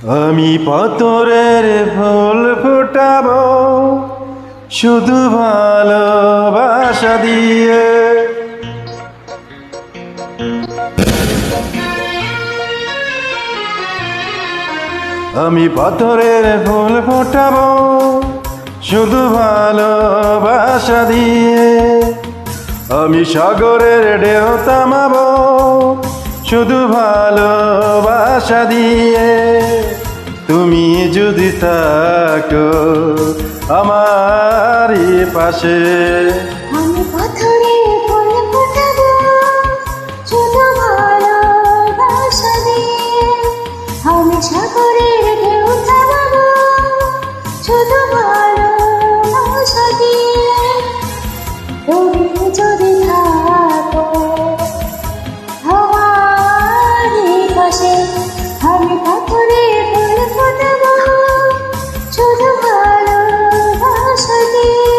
আমি পাথরের ফুল ফোটাবো শুধু ভালোবাসা দিয়ে। আমি পাথরের ফুল ফোটাবো শুধু ভালোবাসা দিয়ে। আমি সাগরের ঢেউ থামাবো শুধু ভালোবাসা দিয়ে। তুমি যদি থাকো আমারই পাশে, আমি পাথরের ফুল ফোটাবো শুধু ভালোবাসা দিয়ে। আমি সাগরের ঢেউ থামাবো শুধু ভালোবাসা দিয়ে। তুমি যদি থাকো আমারই পাশে, আমি পাথরের ফুল ফোটাবো শুধু ভালোবাসা দিয়ে।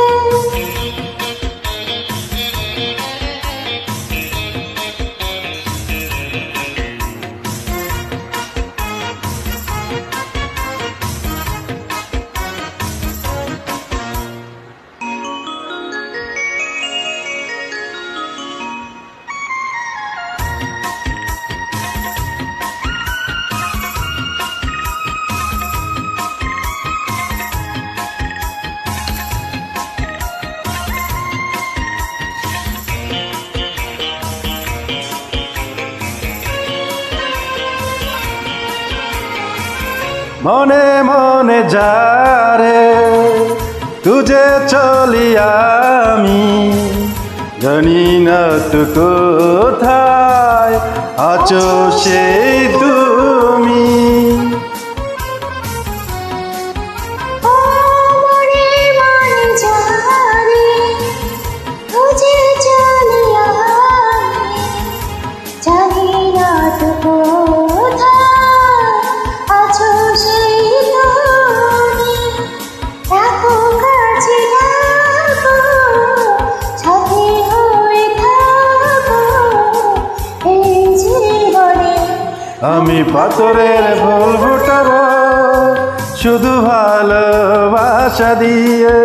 মনে মনে যারে তুঝে চলি আমি, জানি না তো কোথায় আছো সেই তুমি। আমি পাথরের ফুল ফোটাবো শুধু ভালোবাসা দিয়ে।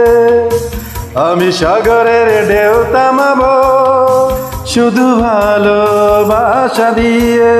আমি সাগরের ঢেউ থামাবো শুধু ভালোবাসা দিয়ে।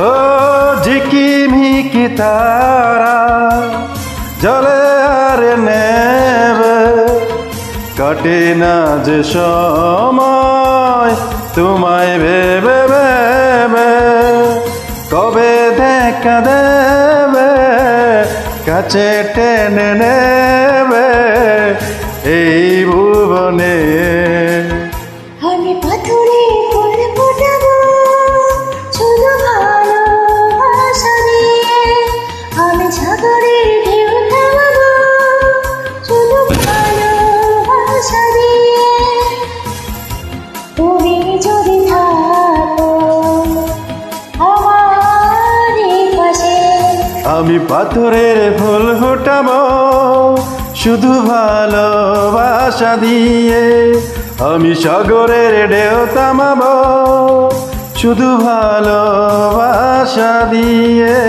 ও ঝিকিমিকি তারা জলে আর নেবে, কাটে না যে সময় তোমায় ভেবে ভেবে। কবে দেখা দেবে কাছে টেনে নেবে এই ভুবনে। আমি পাথরের ফুল ফোটাবো শুধু ভালোবাসা দিয়ে। আমি সাগরের ঢেউ থামাবো শুধু ভালোবাসা দিয়ে। তুমি যদি থাকো আমারই পাশে, আমি পাথরের ফুল ফোটাবো শুধু ভালোবাসা দিয়ে। আমি সাগরের ঢেউ থামাবো শুধু ভালোবাসা দিয়ে।